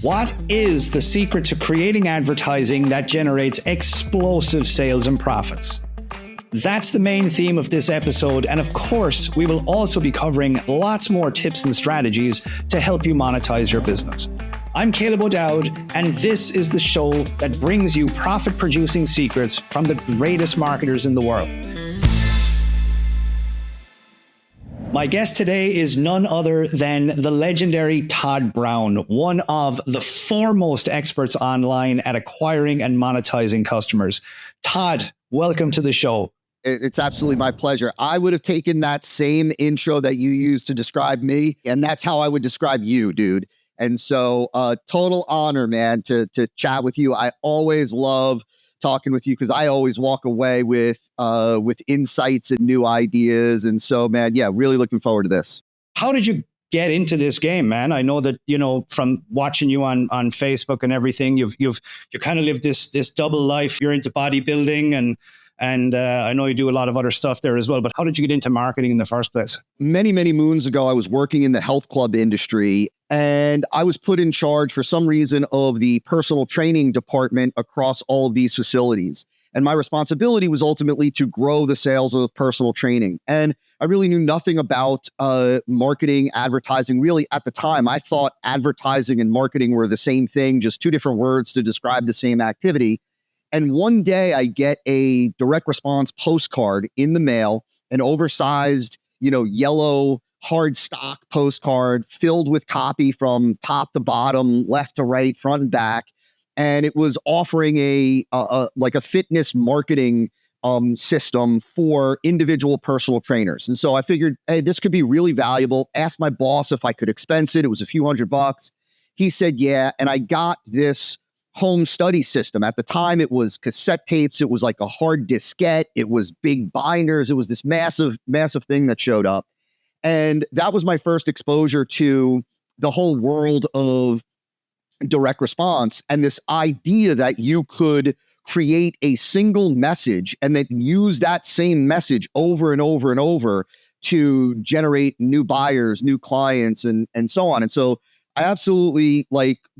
What is the secret to creating advertising that generates explosive sales and profits? That's the main theme of this episode, and of course, we will also be covering lots more tips and strategies to help you monetize your business. I'm O Dowd, and this is the show that brings you profit-producing secrets from the greatest marketers in the world. My guest today is none other than the legendary Todd Brown, one of the foremost experts online at acquiring and monetizing customers. Todd, welcome to the show. It's absolutely my pleasure. I would have taken that same intro that you used to describe me, and that's how I would describe you, dude. And so total honor, man, to chat with you. I always love talking with you because I always walk away with insights and new ideas. And so, man, yeah, really looking forward to this. How did you get into this game, man? I know that, from watching you on Facebook and everything, you kind of lived this double life. You're into bodybuilding and I know you do a lot of other stuff there as well, but how did you get into marketing in the first place? Many, many moons ago, I was working in the health club industry, and I was put in charge for some reason of the personal training department across all of these facilities. And my responsibility was ultimately to grow the sales of personal training. And I really knew nothing about marketing, advertising. Really, at the time, I thought advertising and marketing were the same thing, just two different words to describe the same activity. And one day I get a direct response postcard in the mail, an oversized, yellow hard stock postcard filled with copy from top to bottom, left to right, front and back. And it was offering a fitness marketing system for individual personal trainers. And so I figured, hey, this could be really valuable. Asked my boss if I could expense it. It was a few $100. He said, yeah. And I got this home study system. At the time, it was cassette tapes. It was like a hard diskette. It was big binders. It was this massive, massive thing that showed up. And that was my first exposure to the whole world of direct response and this idea that you could create a single message and then use that same message over and over and over to generate new buyers, new clients, and so on. And so I absolutely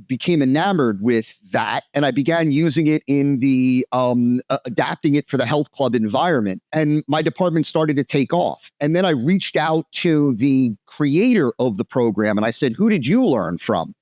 became enamored with that, and I began using it in the adapting it for the health club environment. And my department started to take off. And then I reached out to the creator of the program, and I said, "Who did you learn from?"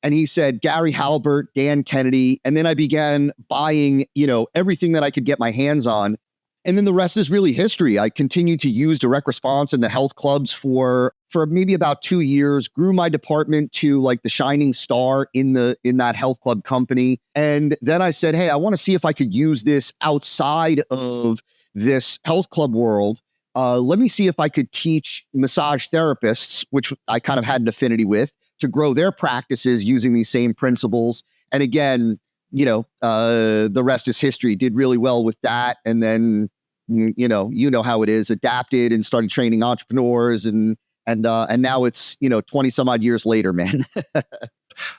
And he said, "Gary Halbert, Dan Kennedy." And then I began buying, everything that I could get my hands on. And then the rest is really history. I continued to use direct response in the health clubs for maybe about 2 years, grew my department to the shining star in that health club company. And then I said, hey, I want to see if I could use this outside of this health club world. Let me see if I could teach massage therapists, which I kind of had an affinity with, to grow their practices using these same principles. And again, the rest is history. Did really well with that. And then, how it is, adapted and started training entrepreneurs and now it's, 20 some odd years later, man.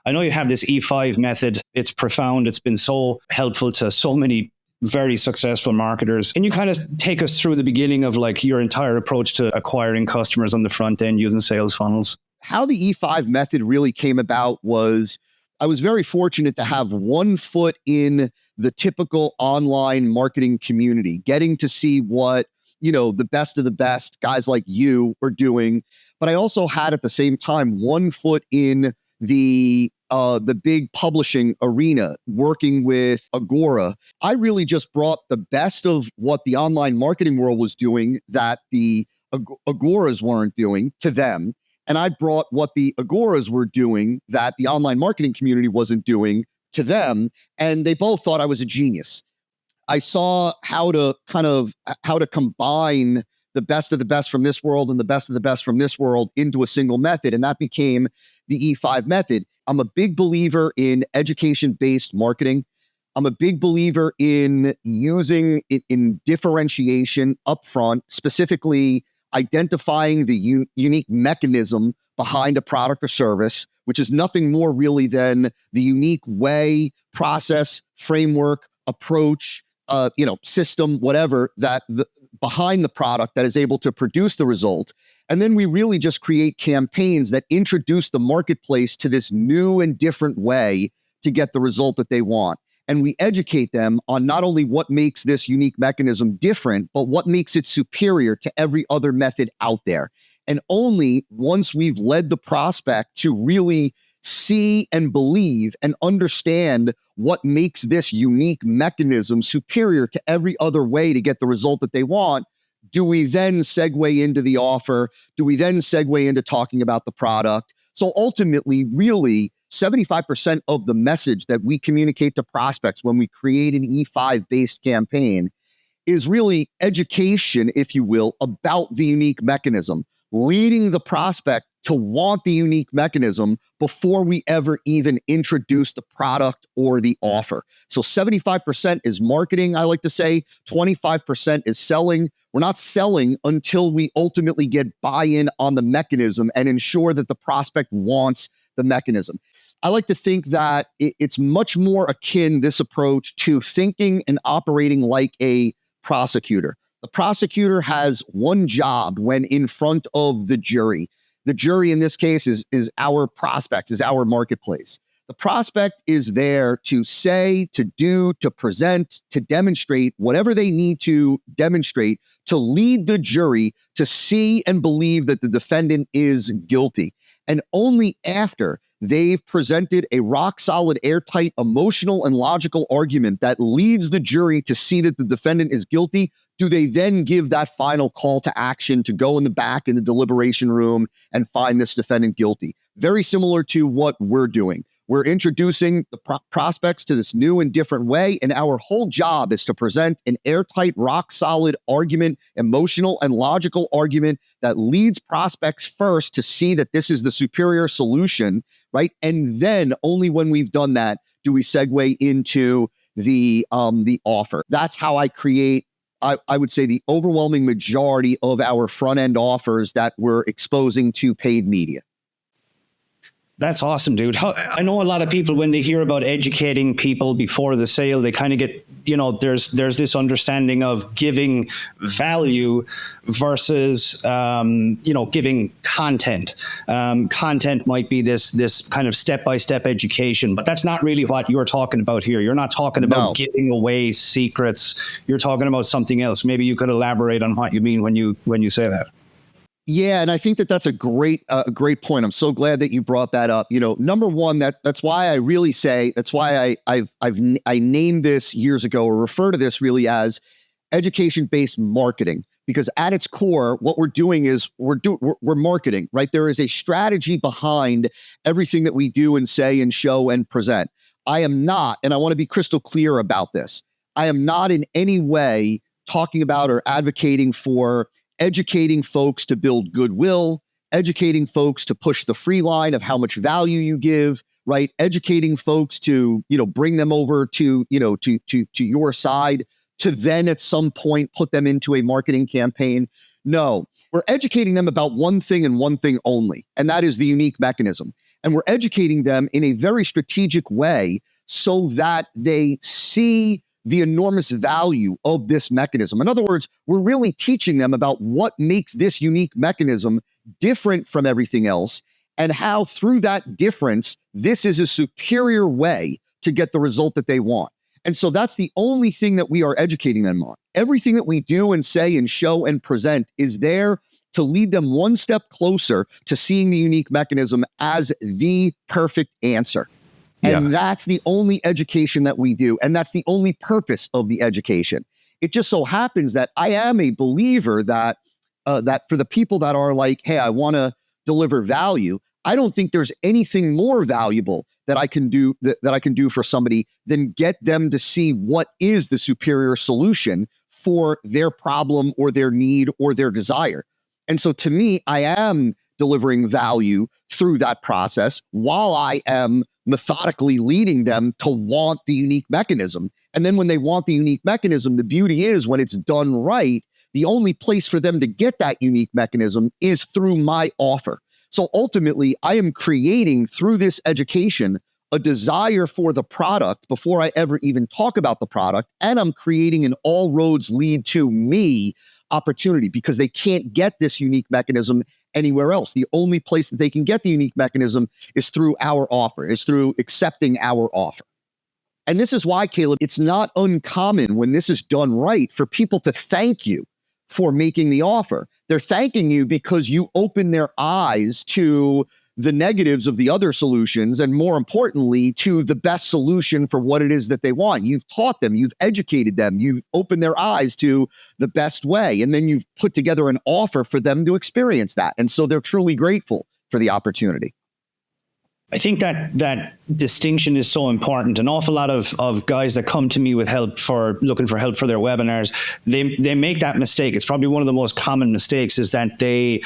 I know you have this E5 method. It's profound. It's been so helpful to so many very successful marketers. Can you kind of take us through the beginning of your entire approach to acquiring customers on the front end using sales funnels? How the E5 method really came about was I was very fortunate to have one foot in the typical online marketing community, getting to see what, the best of the best guys like you were doing. But I also had at the same time one foot in the big publishing arena, working with Agora. I really just brought the best of what the online marketing world was doing that the Agoras weren't doing to them. And I brought what the Agoras were doing that the online marketing community wasn't doing to them. And they both thought I was a genius. I saw how to combine the best of the best from this world and the best of the best from this world into a single method. And that became the E5 method. I'm a big believer in education-based marketing. I'm a big believer in using it in differentiation upfront, specifically identifying the unique mechanism behind a product or service, which is nothing more really than the unique way, process, framework, approach, system, whatever, behind the product that is able to produce the result. And then we really just create campaigns that introduce the marketplace to this new and different way to get the result that they want. And we educate them on not only what makes this unique mechanism different, but what makes it superior to every other method out there. And only once we've led the prospect to really see and believe and understand what makes this unique mechanism superior to every other way to get the result that they want, do we then segue into the offer? Do we then segue into talking about the product? So ultimately, really, 75% of the message that we communicate to prospects when we create an E5-based campaign is really education, if you will, about the unique mechanism, leading the prospect to want the unique mechanism before we ever even introduce the product or the offer. So 75% is marketing, I like to say, 25% is selling. We're not selling until we ultimately get buy-in on the mechanism and ensure that the prospect wants the mechanism. I like to think that it's much more akin, this approach, to thinking and operating like a prosecutor. The prosecutor has one job when in front of the jury. The jury in this case is our prospect, is our marketplace. The prospect is there to say, to do, to present, to demonstrate whatever they need to demonstrate to lead the jury to see and believe that the defendant is guilty. And only after they've presented a rock-solid, airtight, emotional, and logical argument that leads the jury to see that the defendant is guilty, do they then give that final call to action to go in the back in the deliberation room and find this defendant guilty. Very similar to what we're doing. We're introducing the prospects to this new and different way, and our whole job is to present an airtight, rock-solid argument, emotional and logical argument that leads prospects first to see that this is the superior solution, right? And then only when we've done that do we segue into the offer. That's how I create, I would say, the overwhelming majority of our front-end offers that we're exposing to paid media. That's awesome, dude. I know a lot of people, when they hear about educating people before the sale, they kind of get, there's this understanding of giving value versus, giving content. Content might be this kind of step-by-step education, but that's not really what you're talking about here. You're not talking about giving away secrets. You're talking about something else. Maybe you could elaborate on what you mean when you say that. Yeah, and I think that's a great point. I'm so glad that you brought that up. Number one, that's why I really say, that's why I named this years ago, or refer to this really as education-based marketing, because at its core, what we're doing is we're marketing, right? There is a strategy behind everything that we do and say and show and present. I am not, and I want to be crystal clear about this, I am not in any way talking about or advocating for educating folks to build goodwill, educating folks to push the free line of how much value you give, right? Educating folks to, bring them over to your side, to then at some point put them into a marketing campaign. No, we're educating them about one thing and one thing only, and that is the unique mechanism. And we're educating them in a very strategic way so that they see the enormous value of this mechanism. In other words, we're really teaching them about what makes this unique mechanism different from everything else, and how through that difference, this is a superior way to get the result that they want. And so that's the only thing that we are educating them on. Everything that we do and say and show and present is there to lead them one step closer to seeing the unique mechanism as the perfect answer. And that's the only education that we do. And that's the only purpose of the education. It just so happens that I am a believer that that for the people that are like, hey, I want to deliver value, I don't think there's anything more valuable that I can do that I can do for somebody than get them to see what is the superior solution for their problem or their need or their desire. And so to me, I am delivering value through that process while I am methodically leading them to want the unique mechanism. And then when they want the unique mechanism, the beauty is when it's done right, the only place for them to get that unique mechanism is through my offer. So ultimately, I am creating through this education a desire for the product before I ever even talk about the product. And I'm creating an all roads lead to me opportunity, because they can't get this unique mechanism anywhere else. The only place that they can get the unique mechanism is through our offer, is through accepting our offer. And this is why, Caleb, it's not uncommon when this is done right for people to thank you for making the offer. They're thanking you because you open their eyes to the negatives of the other solutions, and more importantly, to the best solution for what it is that they want. You've taught them, you've educated them, you've opened their eyes to the best way, and then you've put together an offer for them to experience that. And so they're truly grateful for the opportunity. I think that distinction is so important. An awful lot of guys that come to me with looking for help for their webinars, they make that mistake. It's probably one of the most common mistakes, is that they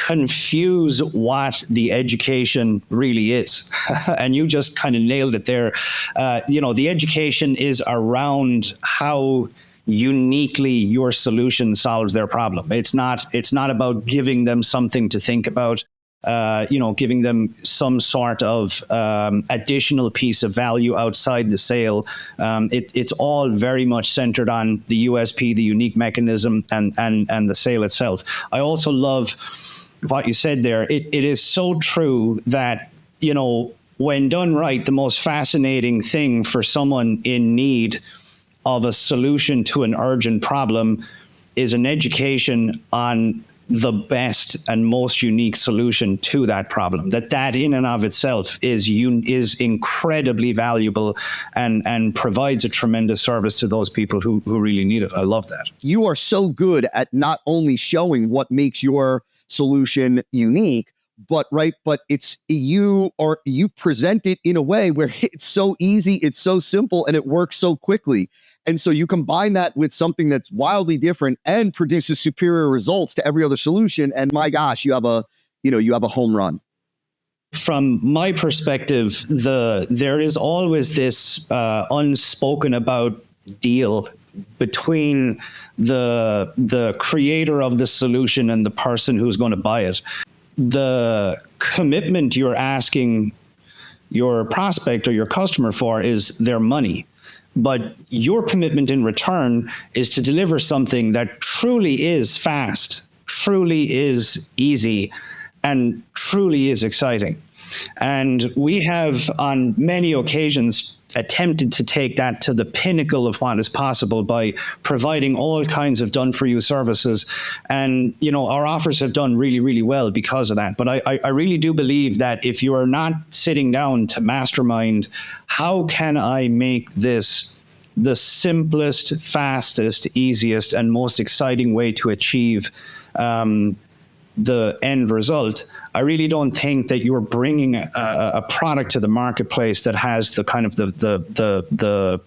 confuse what the education really is. And you just kind of nailed it there. The education is around how uniquely your solution solves their problem. It's not about giving them something to think about. Giving them some sort of additional piece of value outside the sale. It's all very much centered on the USP, the unique mechanism, and the sale itself. I also love what you said there. It is so true that, when done right, the most fascinating thing for someone in need of a solution to an urgent problem is an education on the best and most unique solution to that problem. That in and of itself is incredibly valuable and provides a tremendous service to those people who really need it. I love that. You are so good at not only showing what makes your solution unique, but it's you present it in a way where it's so easy, it's so simple, and it works so quickly. And so you combine that with something that's wildly different and produces superior results to every other solution. And my gosh, you have a home run. From my perspective, there is always this unspoken about deal between the creator of the solution and the person who's going to buy it. The commitment you're asking your prospect or your customer for is their money. But your commitment in return is to deliver something that truly is fast, truly is easy, and truly is exciting. And we have, on many occasions, attempted to take that to the pinnacle of what is possible by providing all kinds of done-for-you services. And, our offers have done really, really well because of that. But I really do believe that if you are not sitting down to mastermind, how can I make this the simplest, fastest, easiest, and most exciting way to achieve the end result, I really don't think that you're bringing a product to the marketplace that has the kind of the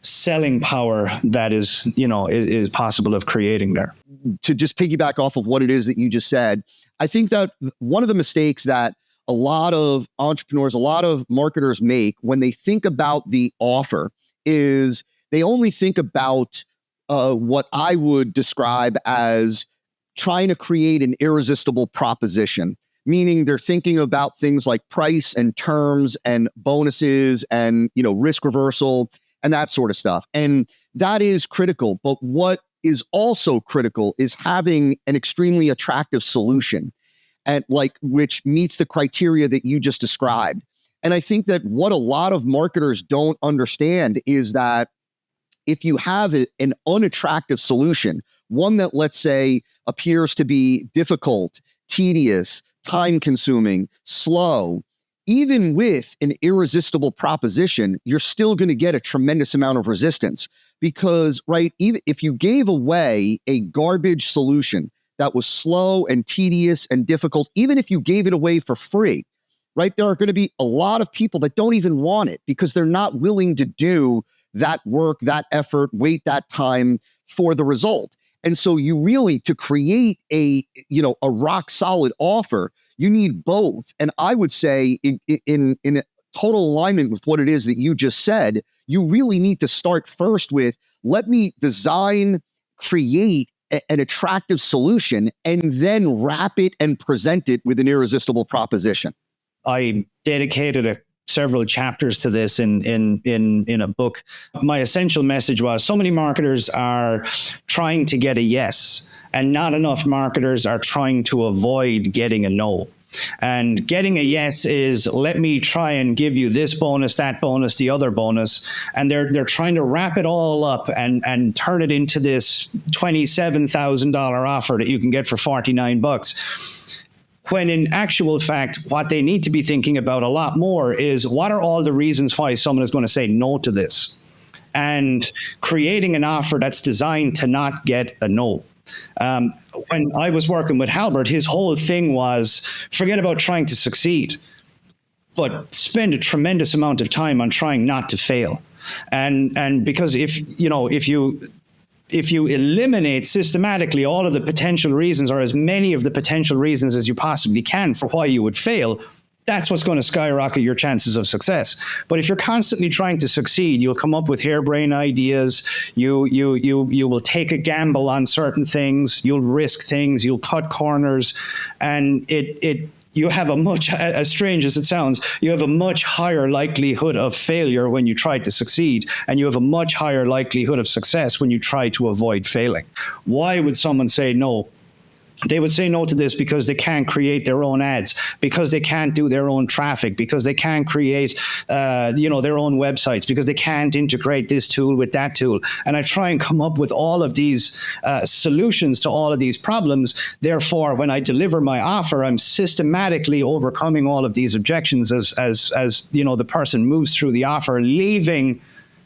selling power that is possible of creating there. To just piggyback off of what it is that you just said, I think that one of the mistakes that a lot of entrepreneurs, a lot of marketers make when they think about the offer is they only think about what I would describe as trying to create an irresistible proposition, meaning they're thinking about things like price and terms and bonuses and, risk reversal and that sort of stuff. And that is critical. But what is also critical is having an extremely attractive solution and which meets the criteria that you just described. And I think that what a lot of marketers don't understand is that if you have an unattractive solution, one that, let's say, appears to be difficult, tedious, time-consuming, slow, even with an irresistible proposition, you're still going to get a tremendous amount of resistance because, even if you gave away a garbage solution that was slow and tedious and difficult, even if you gave it away for free, there are going to be a lot of people that don't even want it because they're not willing to do that work, that effort, wait that time for the result. And so you really, to create a rock solid offer, you need both. And I would say in total alignment with what it is that you just said, you really need to start first with, let me design, create an attractive solution, and then wrap it and present it with an irresistible proposition. I dedicated a several chapters to this in a book. My essential message was so many marketers are trying to get a yes, and not enough marketers are trying to avoid getting a no. And getting a yes is, let me try and give you this bonus, that bonus, the other bonus. And they're trying to wrap it all up and turn it into this $27,000 offer that you can get for $49. When in actual fact, what they need to be thinking about a lot more is, what are all the reasons why someone is going to say no to this? And creating an offer that's designed to not get a no. When I was working with Halbert, his whole thing was, forget about trying to succeed, but spend a tremendous amount of time on trying not to fail. And because if you eliminate systematically all of the potential reasons, or as many of the potential reasons as you possibly can for why you would fail, that's what's going to skyrocket your chances of success. But if you're constantly trying to succeed, you'll come up with harebrained ideas. You will take a gamble on certain things. You'll risk things. You'll cut corners, and you have a much, as strange as it sounds, you have a much higher likelihood of failure when you try to succeed, and you have a much higher likelihood of success when you try to avoid failing. Why would someone say no? They would say no to this because they can't create their own ads, because they can't do their own traffic, because they can't create, their own websites, because they can't integrate this tool with that tool. And I try and come up with all of these solutions to all of these problems. Therefore, when I deliver my offer, I'm systematically overcoming all of these objections as the person moves through the offer, leaving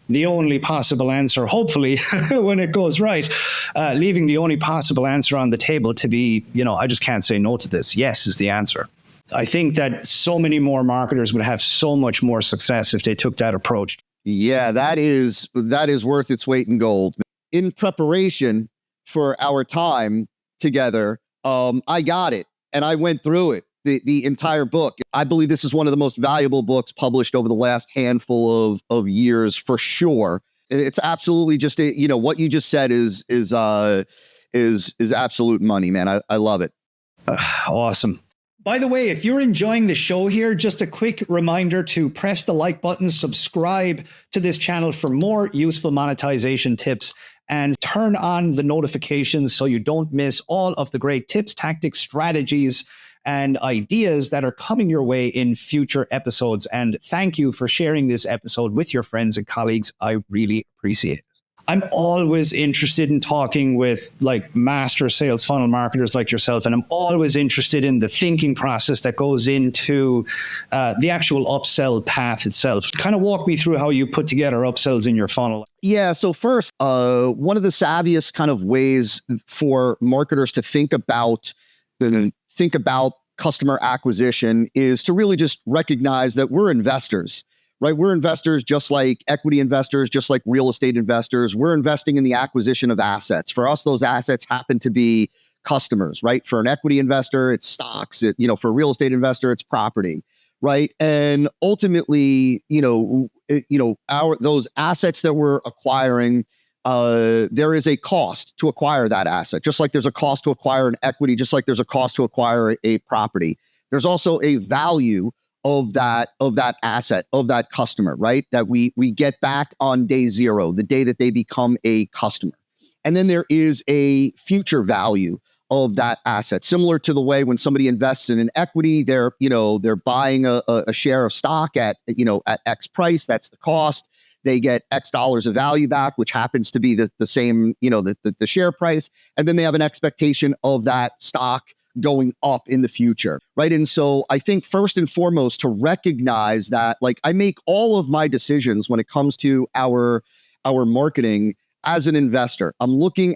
the only possible answer, hopefully, when it goes right, leaving the only possible answer on the table to be, I just can't say no to this. Yes is the answer. I think that so many more marketers would have so much more success if they took that approach. Yeah, that is worth its weight in gold. In preparation for our time together, I got it and I went through it. The entire book. I believe this is one of the most valuable books published over the last handful of years, for sure. It's absolutely just what you just said is absolute money, man. I love it. Awesome. By the way, if you're enjoying the show here, just a quick reminder to press the like button, subscribe to this channel for more useful monetization tips, and turn on the notifications so you don't miss all of the great tips, tactics, strategies, and ideas that are coming your way in future episodes. And thank you for sharing this episode with your friends and colleagues. I really appreciate it. I'm always interested in talking with master sales funnel marketers like yourself, and I'm always interested in the thinking process that goes into the actual upsell path itself. Kind of walk me through how you put together upsells in your funnel. Yeah. So first, one of the savviest kind of ways for marketers to think about customer acquisition is to really just recognize that we're investors, right? We're investors just like equity investors, just like real estate investors. We're investing in the acquisition of assets. For us, those assets happen to be customers, right? For an equity investor, it's stocks. For a real estate investor, it's property, right? And ultimately, those assets that we're acquiring, there is a cost to acquire that asset, just like there's a cost to acquire an equity, just like there's a cost to acquire a property. There's also a value of that asset, of that customer, right? That we get back on day zero, the day that they become a customer. And then there is a future value of that asset, similar to the way when somebody invests in an equity, they're buying a share of stock at X price. That's the cost. They get X dollars of value back, which happens to be the same, the share price. And then they have an expectation of that stock going up in the future, right? And so I think first and foremost to recognize that, I make all of my decisions when it comes to our marketing as an investor. I'm looking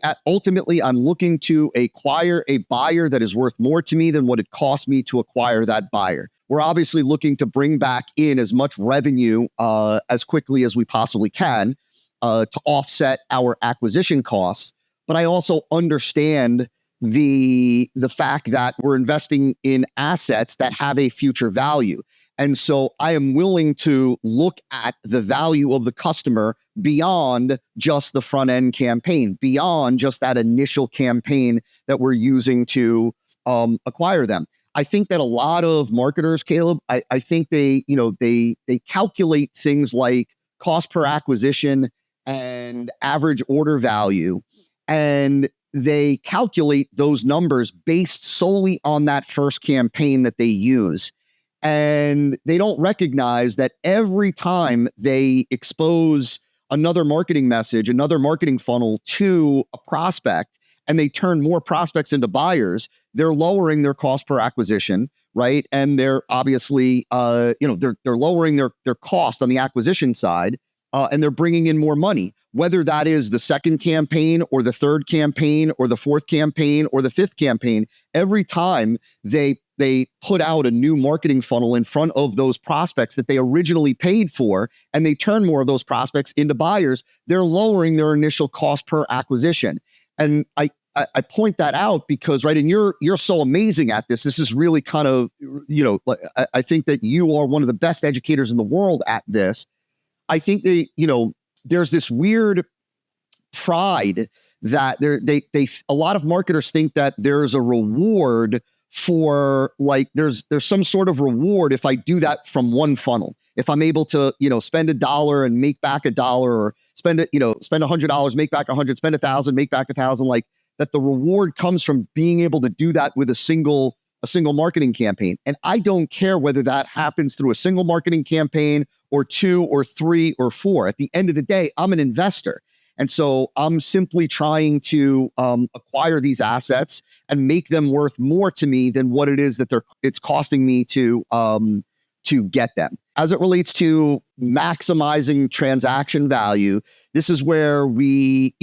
to acquire a buyer that is worth more to me than what it cost me to acquire that buyer. We're obviously looking to bring back in as much revenue as quickly as we possibly can to offset our acquisition costs. But I also understand the fact that we're investing in assets that have a future value. And so I am willing to look at the value of the customer beyond just the front end campaign, beyond just that initial campaign that we're using to acquire them. I think that a lot of marketers, Caleb, I think they calculate things like cost per acquisition and average order value, and they calculate those numbers based solely on that first campaign that they use. And they don't recognize that every time they expose another marketing message, another marketing funnel to a prospect, and they turn more prospects into buyers, they're lowering their cost per acquisition, right? And they're obviously, they're lowering their cost on the acquisition side, and they're bringing in more money, whether that is the second campaign or the third campaign or the fourth campaign or the fifth campaign. Every time they put out a new marketing funnel in front of those prospects that they originally paid for, and they turn more of those prospects into buyers, they're lowering their initial cost per acquisition. And I point that out because, right, and you're so amazing at this. This is really kind of, I think that you are one of the best educators in the world at this. I think there's this weird pride that a lot of marketers think that there's a reward for, like, there's some sort of reward if I do that from one funnel. If I'm able to, spend $1 and make back $1, or spend $100, make back 100, spend 1,000, make back 1,000, like that the reward comes from being able to do that with a single marketing campaign. And I don't care whether that happens through a single marketing campaign or 2 or 3 or 4. At the end of the day, I'm an investor. And so I'm simply trying to acquire these assets and make them worth more to me than what it is that it's costing me to get them. As it relates to maximizing transaction value, this is where we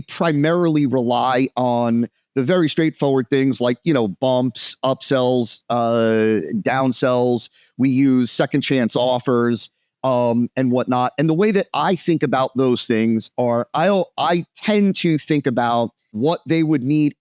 primarily rely on the very straightforward things like, bumps, upsells, downsells. We use second chance offers, and whatnot. And the way that I think about those things are, I tend to think about what they would need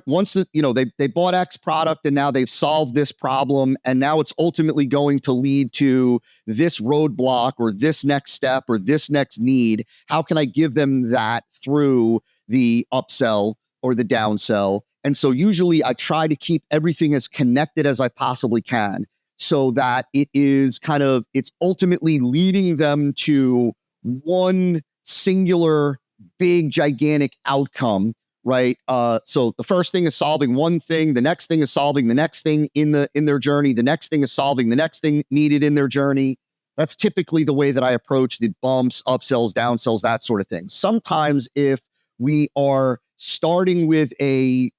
once they bought X product and now they've solved this problem, and now it's ultimately going to lead to this roadblock or this next step or this next need. How can I give them that through the upsell or the downsell? And so usually I try to keep everything as connected as I possibly can, so that it's ultimately leading them to one singular, big, gigantic outcome, right? So the first thing is solving one thing. The next thing is solving the next thing in their journey. The next thing is solving the next thing needed in their journey. That's typically the way that I approach the bumps, upsells, downsells, that sort of thing. Sometimes if we are starting with a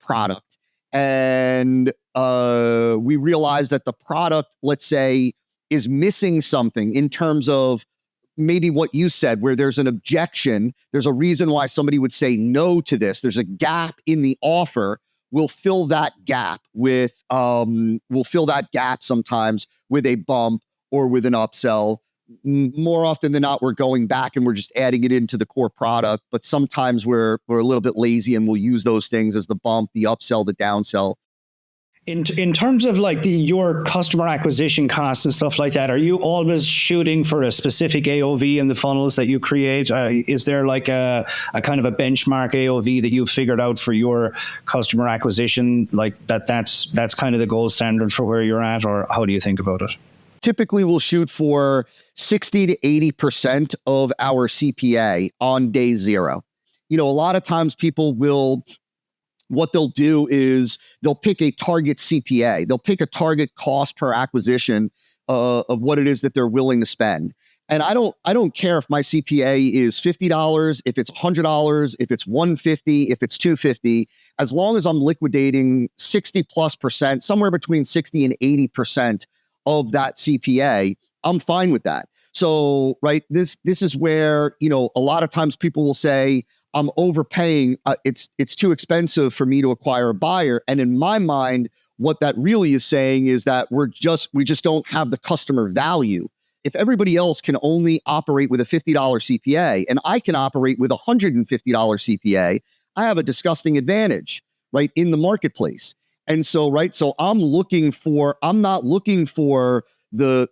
product, and we realize that the product, let's say, is missing something in terms of maybe what you said, where there's an objection, there's a reason why somebody would say no to this, there's a gap in the offer, we'll fill that gap sometimes with a bump or with an upsell. More often than not, we're going back and we're just adding it into the core product. But sometimes we're a little bit lazy and we'll use those things as the bump, the upsell, the downsell. In terms of like your customer acquisition costs and stuff like that, are you always shooting for a specific AOV in the funnels that you create? Is there like a kind of a benchmark AOV that you've figured out for your customer acquisition, like that's kind of the gold standard for where you're at, or how do you think about it? Typically, we'll shoot for 60 to 80% of our CPA on day 0. A lot of times what they'll do is they'll pick a target CPA. They'll pick a target cost per acquisition of what it is that they're willing to spend. And I don't care if my CPA is $50, if it's $100, if it's $150, if it's $250, as long as I'm liquidating 60+%, somewhere between 60 and 80% of that CPA, I'm fine with that. So, right, this is where, a lot of times people will say, I'm overpaying. It's too expensive for me to acquire a buyer. And in my mind, what that really is saying is that we just don't have the customer value. If everybody else can only operate with a $50 CPA and I can operate with a $150 CPA, I have a disgusting advantage, right, in the marketplace. And so, right, so I'm not looking for the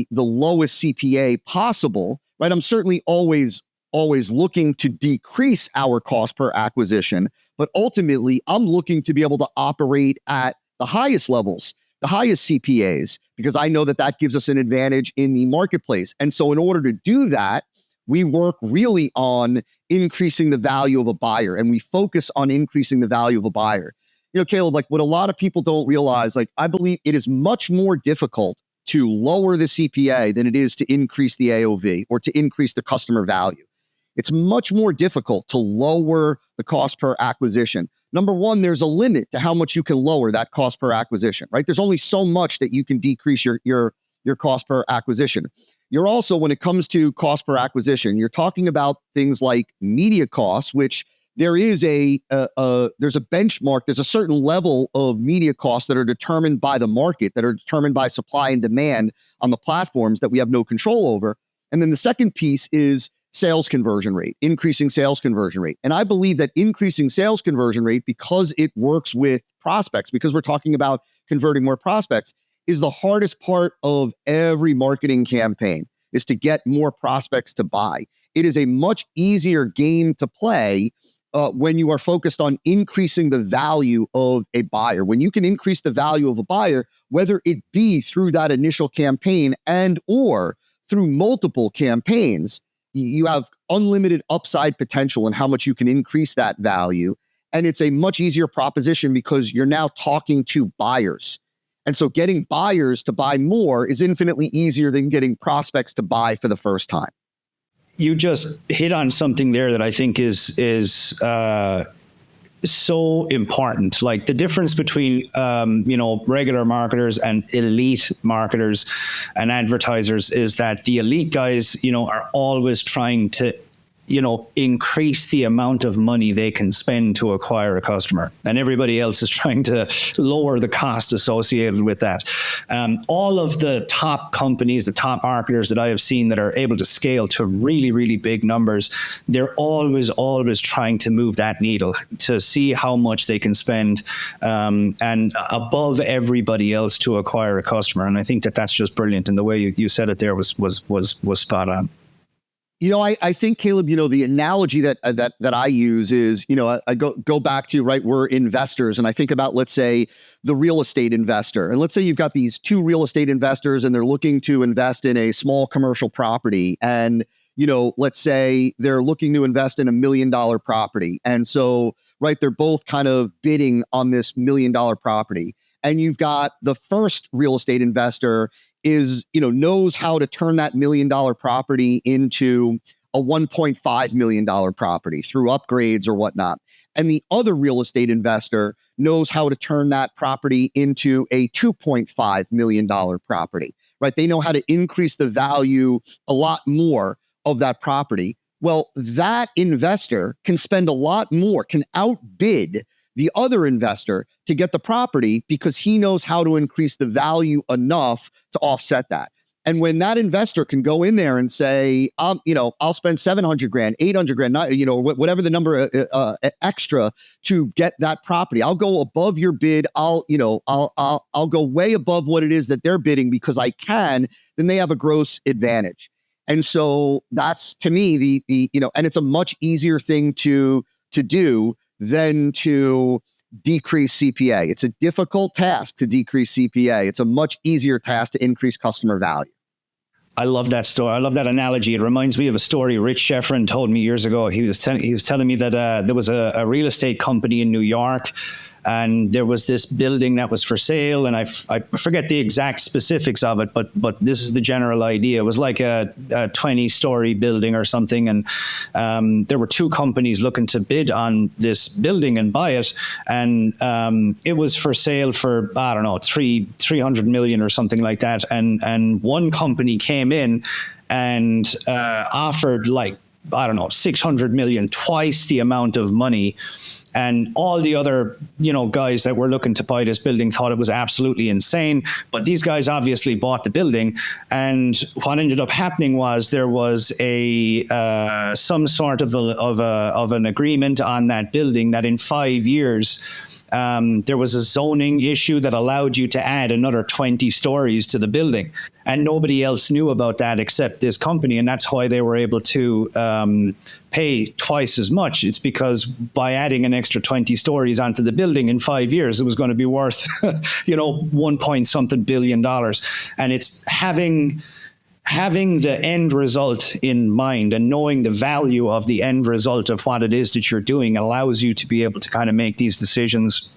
lowest CPA possible, right? I'm certainly always looking to decrease our cost per acquisition, but ultimately I'm looking to be able to operate at the highest levels, the highest CPAs, because I know that that gives us an advantage in the marketplace. And so in order to do that, we work really on increasing the value of a buyer, and we focus on increasing the value of a buyer. Caleb, like what a lot of people don't realize, like I believe it is much more difficult to lower the CPA than it is to increase the AOV or to increase the customer value. It's much more difficult to lower the cost per acquisition. Number one, there's a limit to how much you can lower that cost per acquisition, right? There's only so much that you can decrease your cost per acquisition. You're also, when it comes to cost per acquisition, you're talking about things like media costs, which there is there's a benchmark. There's a certain level of media costs that are determined by the market, that are determined by supply and demand on the platforms that we have no control over. And then the second piece is sales conversion rate, increasing sales conversion rate. And I believe that increasing sales conversion rate, because it works with prospects, because we're talking about converting more prospects, is the hardest part of every marketing campaign, is to get more prospects to buy. It is a much easier game to play when you are focused on increasing the value of a buyer. When you can increase the value of a buyer, whether it be through that initial campaign and or through multiple campaigns, you have unlimited upside potential in how much you can increase that value. And it's a much easier proposition because you're now talking to buyers. And so getting buyers to buy more is infinitely easier than getting prospects to buy for the first time. You just hit on something there that I think is so important. Like the difference between regular marketers and elite marketers and advertisers is that the elite guys are always trying to increase the amount of money they can spend to acquire a customer, and everybody else is trying to lower the cost associated with that. All of the top companies, the top marketers that I have seen that are able to scale to really, really big numbers, they're always trying to move that needle to see how much they can spend and above everybody else to acquire a customer. And I think that that's just brilliant. And the way you said it there was spot on. I think, Caleb, the analogy that I use is, I go back to, right, we're investors. And I think about, let's say, the real estate investor. And let's say you've got these two real estate investors and they're looking to invest in a small commercial property. And, let's say they're looking to invest in $1 million property. And so, right, they're both kind of bidding on this $1 million property. And you've got the first real estate investor knows how to turn that $1 million property into a $1.5 million property through upgrades or whatnot. And the other real estate investor knows how to turn that property into a $2.5 million property, right? They know how to increase the value a lot more of that property. Well, that investor can spend a lot more, can outbid the other investor to get the property because he knows how to increase the value enough to offset that. And when that investor can go in there and say, I'll spend $700,000, $800,000, whatever the number extra to get that property, I'll go above your bid. I'll go way above what it is that they're bidding because I can. Then they have a gross advantage. And so that's, to me, and it's a much easier thing to do than to decrease CPA. It's a difficult task to decrease CPA. It's a much easier task to increase customer value. I love that story. I love that analogy. It reminds me of a story Rich Sheffrin told me years ago. He was telling me that there was a real estate company in New York, and there was this building that was for sale, and I forget the exact specifics of it, but this is the general idea. It was like a 20-story building or something, and there were two companies looking to bid on this building and buy it, and it was for sale for, I don't know, 300 million or something like that, and one company came in and offered, like, I don't know, 600 million, twice the amount of money. And all the other, guys that were looking to buy this building thought it was absolutely insane. But these guys obviously bought the building. And what ended up happening was there was some sort of an agreement on that building that in 5 years, there was a zoning issue that allowed you to add another 20 stories to the building. And nobody else knew about that except this company. And that's why they were able to pay twice as much. It's because by adding an extra 20 stories onto the building in 5 years, it was going to be worth, 1 point something billion dollars. And it's having the end result in mind and knowing the value of the end result of what it is that you're doing allows you to be able to kind of make these decisions,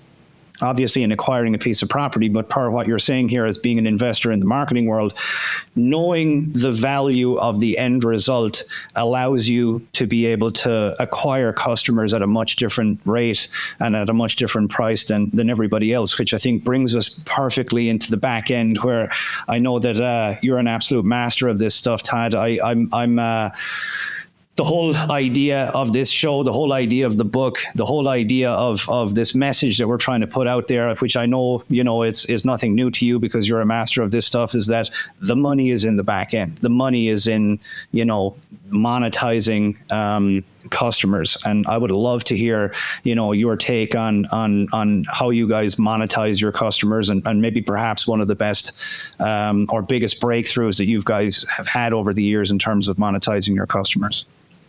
obviously in acquiring a piece of property, but part of what you're saying here as being an investor in the marketing world, knowing the value of the end result allows you to be able to acquire customers at a much different rate and at a much different price than everybody else, which I think brings us perfectly into the back end, where I know that you're an absolute master of this stuff, Todd. I'm the whole idea of this show, the whole idea of the book, the whole idea of this message that we're trying to put out there, which I know, it's nothing new to you because you're a master of this stuff, is that the money is in the back end. The money is in, monetizing customers. And I would love to hear, your take on how you guys monetize your customers and maybe perhaps one of the best or biggest breakthroughs that you guys have had over the years in terms of monetizing your customers.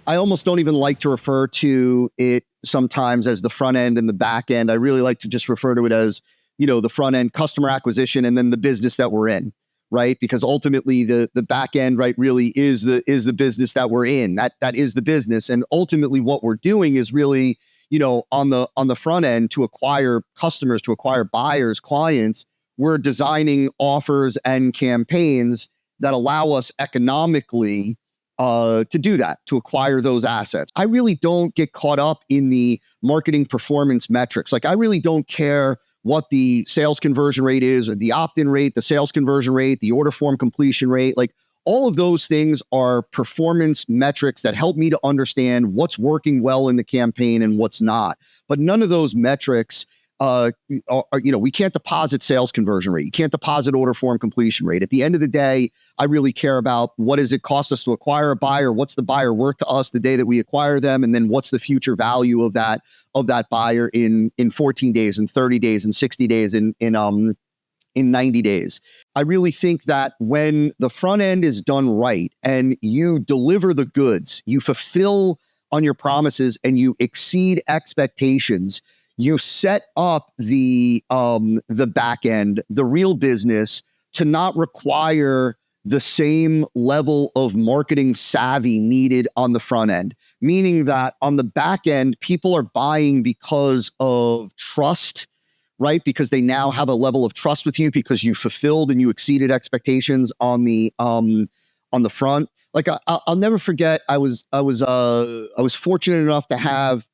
I almost don't even like to refer to it sometimes as the front end and the back end. I really like to just refer to it as, the front end customer acquisition and then the business that we're in, right? Because ultimately the back end, right, really is the business that we're in. That is the business. And ultimately what we're doing is really, on the front end to acquire customers, to acquire buyers, clients, we're designing offers and campaigns that allow us economically to do that, to acquire those assets. I really don't get caught up in the marketing performance metrics. Like, I really don't care what the sales conversion rate is, or the opt-in rate, the sales conversion rate, the order form completion rate. Like, all of those things are performance metrics that help me to understand what's working well in the campaign and what's not. But none of those metrics we can't deposit sales conversion rate. You can't deposit order form completion rate. At the end of the day, I really care about what does it cost us to acquire a buyer? What's the buyer worth to us the day that we acquire them? And then what's the future value of that buyer in 14 days, in 30 days, in 60 days, in 90 days. I really think that when the front end is done right and you deliver the goods, you fulfill on your promises and you exceed expectations, you set up the back end, the real business, to not require the same level of marketing savvy needed on the front end. Meaning that on the back end, people are buying because of trust, right? Because they now have a level of trust with you because you fulfilled and you exceeded expectations on the front. Like, I'll never forget. I was fortunate enough to have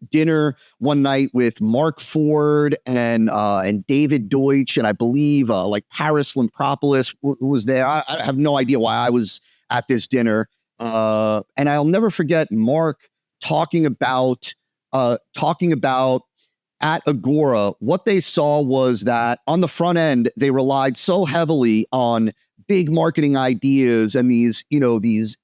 dinner one night with Mark Ford and David Deutsch, and I believe like Paris Lampropoulos was there. I have no idea why I was at this dinner, and I'll never forget Mark talking about at Agora. What they saw was that on the front end, they relied so heavily on big marketing ideas and these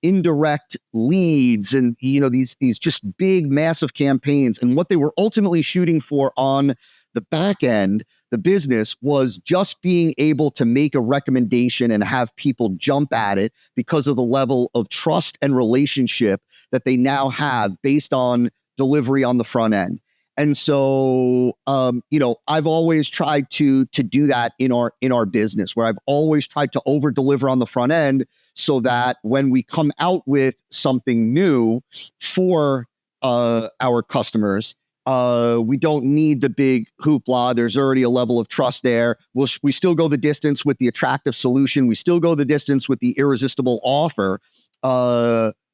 indirect leads and, these just big, massive campaigns. And what they were ultimately shooting for on the back end, the business, was just being able to make a recommendation and have people jump at it because of the level of trust and relationship that they now have based on delivery on the front end. And so, I've always tried to do that in our business, where I've always tried to over deliver on the front end, so that when we come out with something new for our customers, we don't need the big hoopla. There's already a level of trust there. We still go the distance with the attractive solution. We still go the distance with the irresistible offer.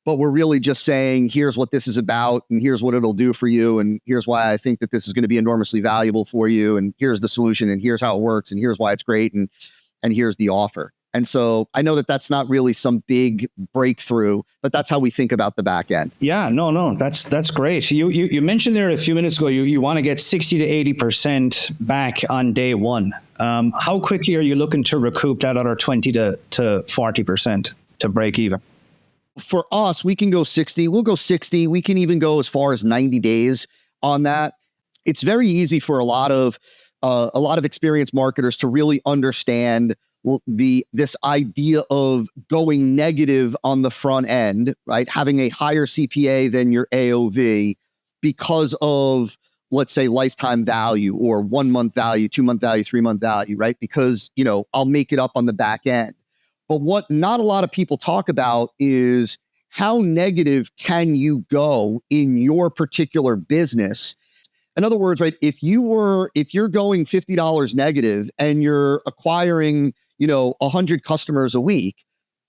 But we're really just saying, here's what this is about, and here's what it'll do for you, and here's why I think that this is going to be enormously valuable for you, and here's the solution, and here's how it works, and here's why it's great, and here's the offer. And so I know that that's not really some big breakthrough, but that's how we think about the back end. Yeah, no, that's great. You mentioned there a few minutes ago, you want to get 60 to 80% back on day one. How quickly are you looking to recoup that other 20 to 40% to break even? For us, we can go 60. We'll go 60. We can even go as far as 90 days on that. It's very easy for a lot of experienced marketers to really understand this idea of going negative on the front end, right? Having a higher CPA than your AOV because of, let's say, lifetime value or 1 month value, 2 month value, 3 month value, right? Because, I'll make it up on the back end. But what not a lot of people talk about is how negative can you go in your particular business. In other words, right, if you're going $50 negative and you're acquiring, 100 customers a week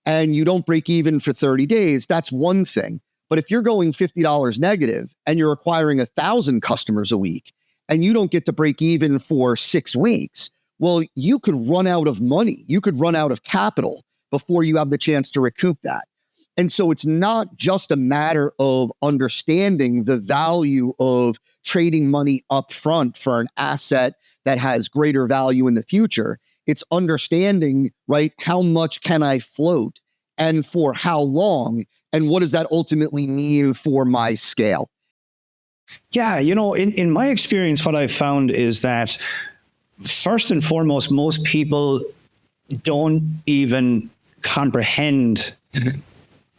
and you don't break even for 30 days, that's one thing. But if you're going $50 negative and you're acquiring 1,000 customers a week and you don't get to break even for 6 weeks, well, you could run out of money. You could run out of capital before you have the chance to recoup that. And so it's not just a matter of understanding the value of trading money up front for an asset that has greater value in the future. It's understanding, right, how much can I float and for how long, and what does that ultimately mean for my scale? Yeah, in my experience, what I've found is that first and foremost, most people don't even comprehend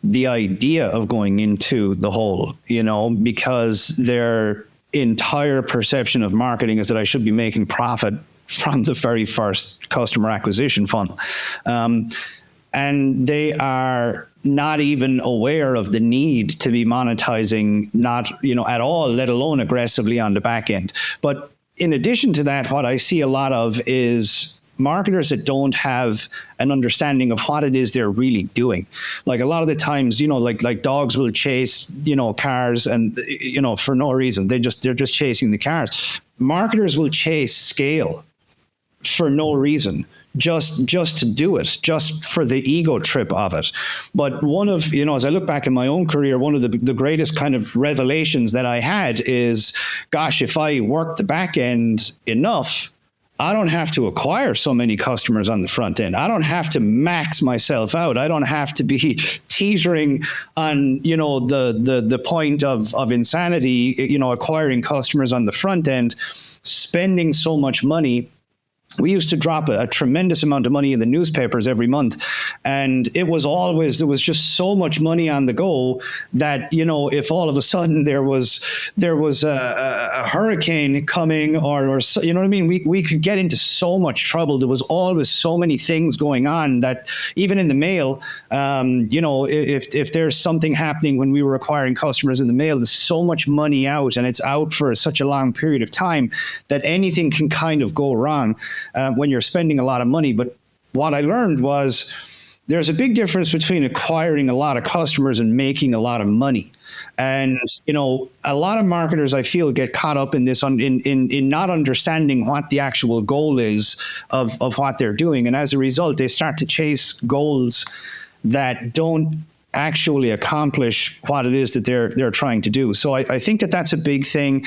the idea of going into the hole, because their entire perception of marketing is that I should be making profit from the very first customer acquisition funnel. And they are not even aware of the need to be monetizing, at all, let alone aggressively on the back end. But in addition to that, what I see a lot of is marketers that don't have an understanding of what it is they're really doing. Like a lot of the times, like dogs will chase, cars and, for no reason. They're just chasing the cars. Marketers will chase scale for no reason, just to do it, just for the ego trip of it. But one of, as I look back in my own career, one of the greatest kind of revelations that I had is, gosh, if I work the back end enough, I don't have to acquire so many customers on the front end. I don't have to max myself out. I don't have to be teetering on, the point of insanity, acquiring customers on the front end, spending so much money. We used to drop a tremendous amount of money in the newspapers every month. And there was just so much money on the go that, if all of a sudden there was a hurricane coming or you know what I mean? We could get into so much trouble. There was always so many things going on that even in the mail, if there's something happening when we were acquiring customers in the mail, there's so much money out and it's out for such a long period of time that anything can kind of go wrong. When you're spending a lot of money. But what I learned was there's a big difference between acquiring a lot of customers and making a lot of money. And, a lot of marketers, I feel, get caught up in this, in not understanding what the actual goal is of what they're doing. And as a result, they start to chase goals that don't actually accomplish what it is that they're trying to do. So I think that's a big thing.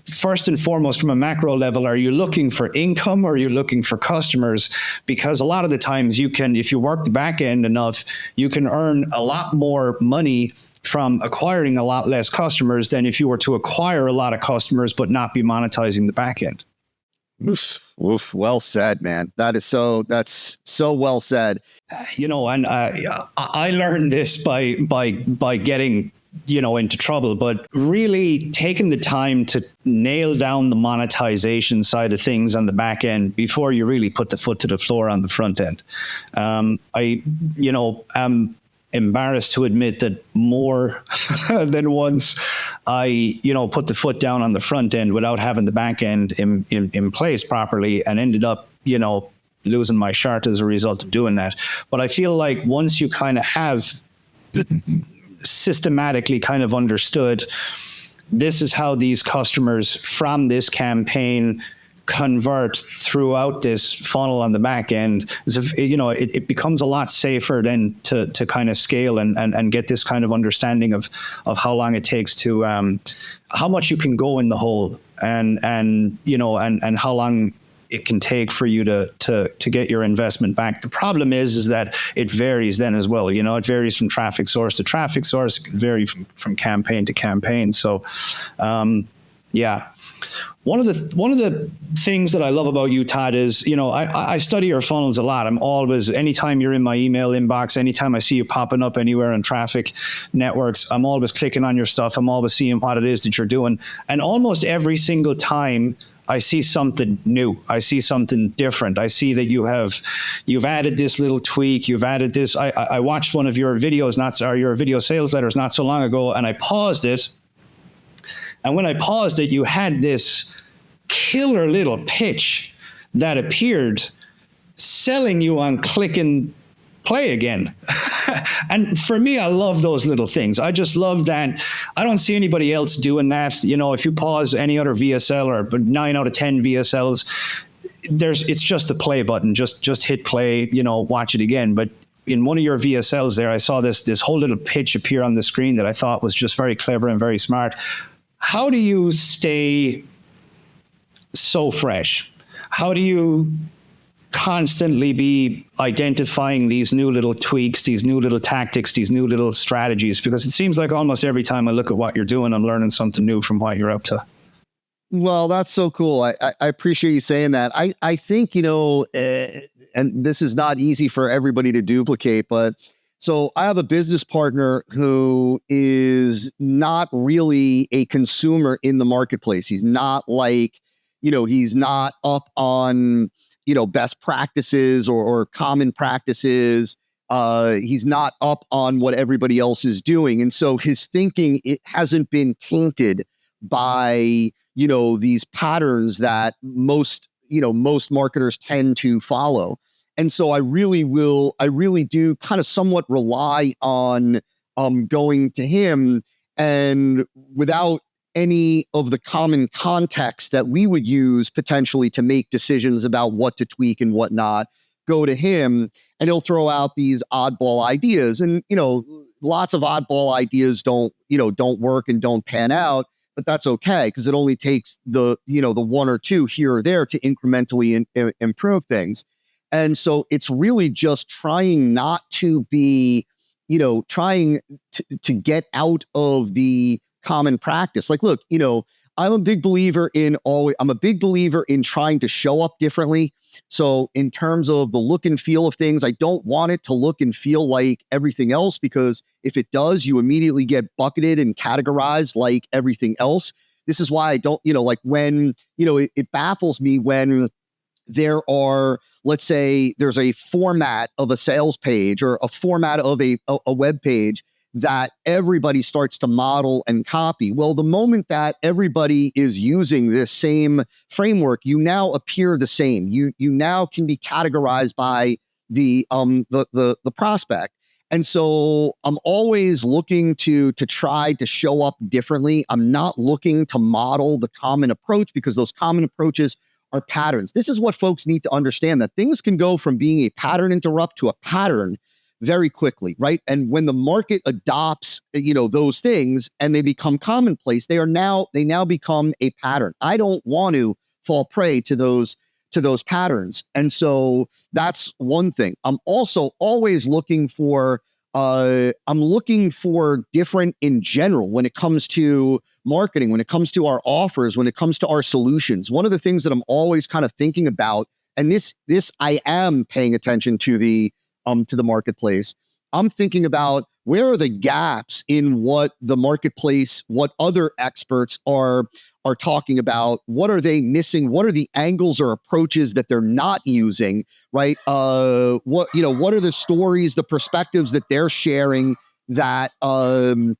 First and foremost, from a macro level, are you looking for income or are you looking for customers? Because a lot of the times you can, if you work the back end enough, you can earn a lot more money from acquiring a lot less customers than if you were to acquire a lot of customers but not be monetizing the back end. Oof, well said, man. That's so well said. And I learned this by getting, into trouble, but really taking the time to nail down the monetization side of things on the back end before you really put the foot to the floor on the front end. I'm embarrassed to admit that more than once I, put the foot down on the front end without having the back end in place properly and ended up, losing my shirt as a result of doing that. But I feel like once you kind of have systematically kind of understood, this is how these customers from this campaign convert throughout this funnel on the back end, it becomes a lot safer then to kind of scale and get this kind of understanding of how long it takes to how much you can go in the hole and how long it can take for you to get your investment back. The problem is that it varies then as well. It varies from traffic source to traffic source. It can vary from campaign to campaign. So, yeah. One of the things that I love about you, Todd, is, I study your funnels a lot. I'm always, anytime you're in my email inbox, anytime I see you popping up anywhere in traffic networks, I'm always clicking on your stuff. I'm always seeing what it is that you're doing. And almost every single time I see something new, I see something different. I see that you've added this little tweak, you've added this. I watched one of your videos, your video sales letters not so long ago, and I paused it. And when I paused it, you had this killer little pitch that appeared selling you on clicking play again. And for me, I love those little things. I just love that. I don't see anybody else doing that. If you pause any other VSL or 9 out of 10 VSLs, it's just a play button. Just hit play, watch it again. But in one of your VSLs there, I saw this whole little pitch appear on the screen that I thought was just very clever and very smart. How do you stay so fresh? How do you constantly be identifying these new little tweaks, these new little tactics, these new little strategies? Because it seems like almost every time I look at what you're doing, I'm learning something new from what you're up to. Well, that's so cool. I appreciate you saying that. I think, and this is not easy for everybody to duplicate, but so I have a business partner who is not really a consumer in the marketplace. He's not like, he's not up on, best practices or common practices. He's not up on what everybody else is doing. And so his thinking, it hasn't been tainted by, these patterns that most marketers tend to follow. And so I really do kind of somewhat rely on going to him, and without any of the common context that we would use potentially to make decisions about what to tweak and what not, go to him, and he'll throw out these oddball ideas. And, lots of oddball ideas don't work and don't pan out, but that's okay, because it only takes the one or two here or there to incrementally improve things. And so it's really just trying not to be, trying to get out of the common practice. Like, look, I'm a big believer in trying to show up differently. So in terms of the look and feel of things, I don't want it to look and feel like everything else, because if it does, you immediately get bucketed and categorized like everything else. This is why I don't, when, it baffles me when there are, let's say there's a format of a sales page or a format of a web page that everybody starts to model and copy. Well, the moment that everybody is using this same framework, you now appear the same. You now can be categorized by the prospect. And so I'm always looking to try to show up differently. I'm not looking to model the common approach, because those common approaches are patterns. This is what folks need to understand, that things can go from being a pattern interrupt to a pattern very quickly, right? And when the market adopts, those things and they become commonplace, they now become a pattern. I don't want to fall prey to those patterns. And so that's one thing. I'm also always looking for different in general when it comes to marketing, when it comes to our offers, when it comes to our solutions. One of the things that I'm always kind of thinking about, and this I am paying attention to the marketplace. I'm thinking about, where are the gaps in what the marketplace, what other experts are talking about? What are they missing? What are the angles or approaches that they're not using? Right? What are the stories, the perspectives that they're sharing that and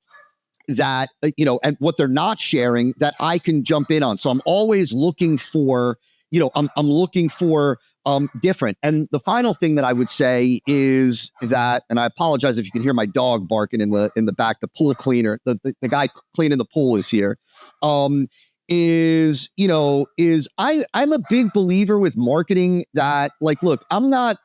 what they're not sharing that I can jump in on. So I'm always looking for, I'm looking for different. And the final thing that I would say is that, and I apologize if you can hear my dog barking in the back, the pool cleaner, the guy cleaning the pool is here. I'm a big believer with marketing that, like, look, I'm a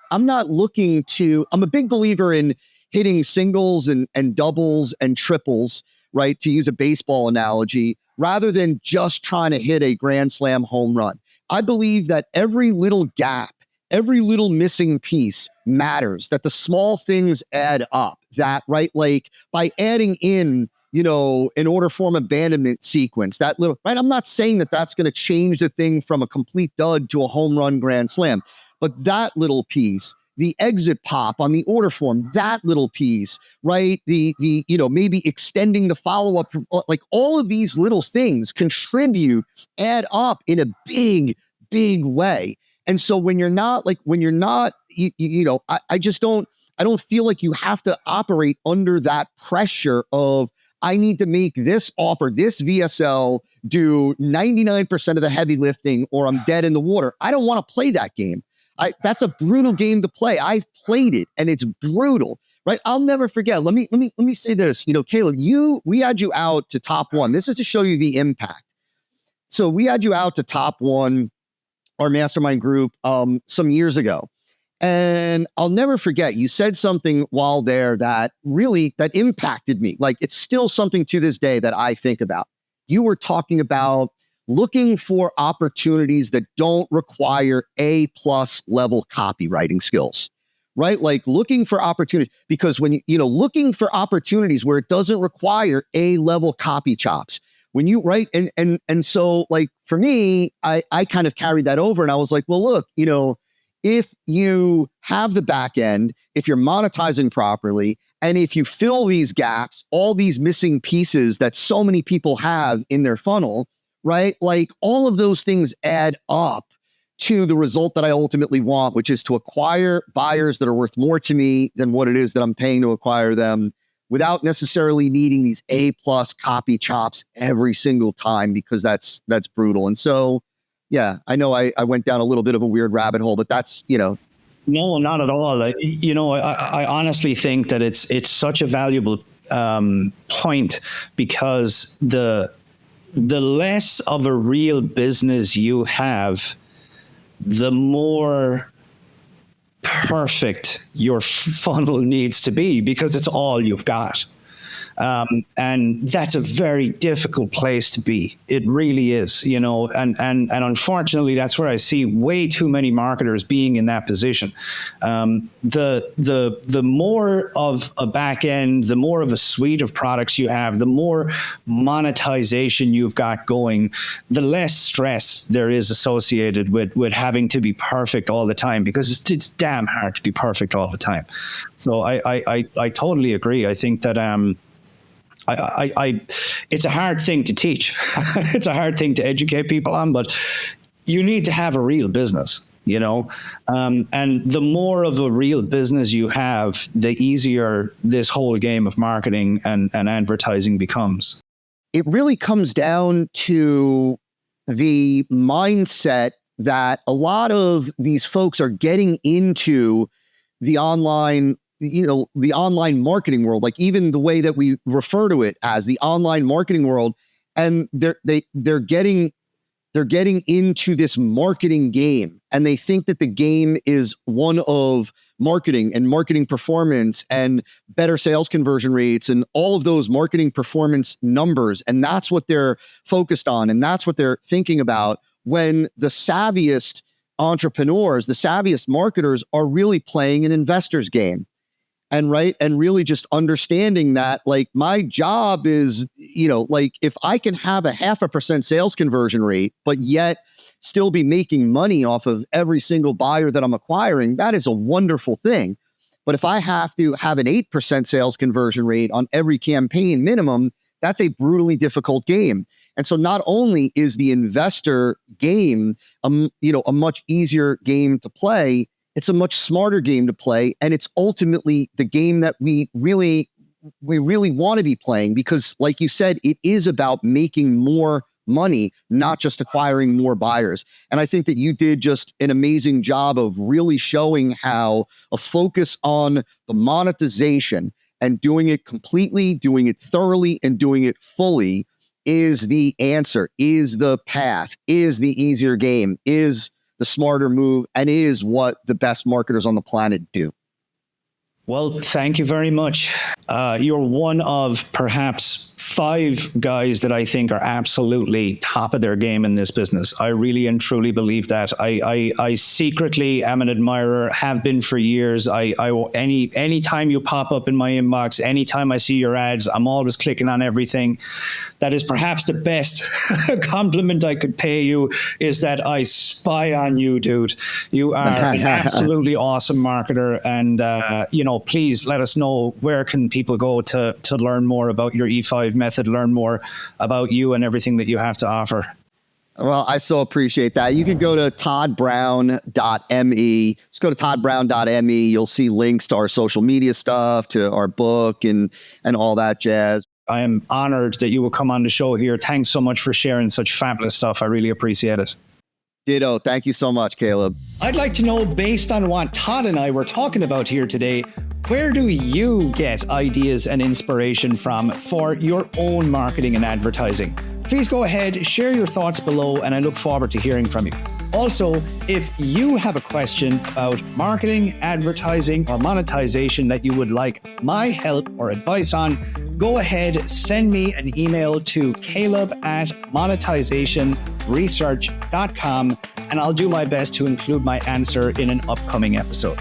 big believer in hitting singles and doubles and triples, right? To use a baseball analogy, rather than just trying to hit a grand slam home run. I believe that every little gap, every little missing piece matters, that the small things add up, that, right? Like, by adding in an order form abandonment sequence, that little, right? I'm not saying that that's going to change the thing from a complete dud to a home run grand slam, but that little piece, the exit pop on the order form, that little piece, right? The maybe extending the follow-up, like all of these little things contribute, add up in a big, big way. And so when you're not, I don't feel like you have to operate under that pressure of, I need to make this offer, this VSL do 99% of the heavy lifting or I'm dead in the water. I don't want to play that game. That's a brutal game to play. I've played it and it's brutal, right? I'll never forget. Let me say this, Caleb, we had you out to top one. This is to show you the impact. So we had you out to top one, our mastermind group, some years ago. And I'll never forget, you said something while there that impacted me. Like, it's still something to this day that I think about. You were talking about looking for opportunities that don't require A+ level copywriting skills, right? Like looking for opportunities, because when looking for opportunities where it doesn't require A level copy chops. When you write, and so like for me, I kind of carried that over and I was like, well, look, if you have the back end, if you're monetizing properly, and if you fill these gaps, all these missing pieces that so many people have in their funnel, right? Like all of those things add up to the result that I ultimately want, which is to acquire buyers that are worth more to me than what it is that I'm paying to acquire them, without necessarily needing these A+ copy chops every single time, because that's brutal. And so, yeah, I know I went down a little bit of a weird rabbit hole, but that's, No, not at all. I honestly think that it's such a valuable point, because the less of a real business you have, the more perfect your funnel needs to be, because it's all you've got. And that's a very difficult place to be. It really is, and unfortunately, that's where I see way too many marketers being in that position. The more of a back end, the more of a suite of products you have, the more monetization you've got going, the less stress there is associated with having to be perfect all the time, because it's damn hard to be perfect all the time. So I totally agree. I think that it's a hard thing to teach. It's a hard thing to educate people on, but you need to have a real business, and the more of a real business you have, the easier this whole game of marketing and advertising becomes. It really comes down to the mindset that a lot of these folks are getting into the online marketing world, like even the way that we refer to it as the online marketing world. And they're getting into this marketing game, and they think that the game is one of marketing and marketing performance and better sales conversion rates and all of those marketing performance numbers. And that's what they're focused on. And that's what they're thinking about, when the savviest entrepreneurs, the savviest marketers are really playing an investor's game. And really just understanding that, like, my job is, if I can have a 0.5% sales conversion rate, but yet still be making money off of every single buyer that I'm acquiring, that is a wonderful thing. But if I have to have an 8% sales conversion rate on every campaign minimum, that's a brutally difficult game. And so not only is the investor game, a much easier game to play, it's a much smarter game to play, and it's ultimately the game that we really want to be playing, because, like you said, it is about making more money, not just acquiring more buyers. And I think that you did just an amazing job of really showing how a focus on the monetization and doing it completely, doing it thoroughly, and doing it fully is the answer, is the path, is the easier game, is the smarter move, and is what the best marketers on the planet do. Well, thank you very much. You're one of perhaps 5 guys that I think are absolutely top of their game in this business. I really and truly believe that. I secretly am an admirer, have been for years. Any time you pop up in my inbox, anytime I see your ads, I'm always clicking on everything. That is perhaps the best compliment I could pay you, is that I spy on you, dude. You are an absolutely awesome marketer. And, please let us know, where can people go to learn more about your E5 method, learn more about you and everything that you have to offer. Well, I so appreciate that. You can go to toddbrown.me. Just go to toddbrown.me. You'll see links to our social media stuff, to our book and all that jazz. I am honored that you will come on the show here. Thanks so much for sharing such fabulous stuff. I really appreciate it. Ditto. Thank you so much, Caleb. I'd like to know, based on what Todd and I were talking about here today, where do you get ideas and inspiration from for your own marketing and advertising? Please go ahead, share your thoughts below, and I look forward to hearing from you. Also, if you have a question about marketing, advertising, or monetization that you would like my help or advice on, go ahead, send me an email to caleb@monetizationresearch.com, and I'll do my best to include my answer in an upcoming episode.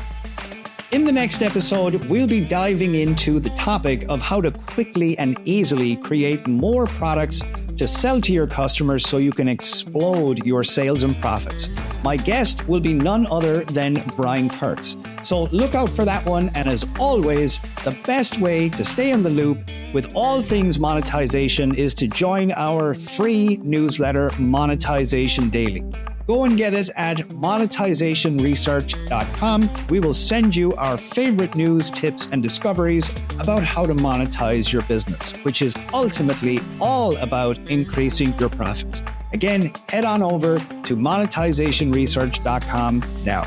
In the next episode, we'll be diving into the topic of how to quickly and easily create more products to sell to your customers so you can explode your sales and profits. My guest will be none other than Brian Kurtz. So look out for that one. And as always, the best way to stay in the loop with all things monetization is to join our free newsletter, Monetization Daily. Go and get it at monetizationresearch.com. We will send you our favorite news, tips, and discoveries about how to monetize your business, which is ultimately all about increasing your profits. Again, head on over to monetizationresearch.com now.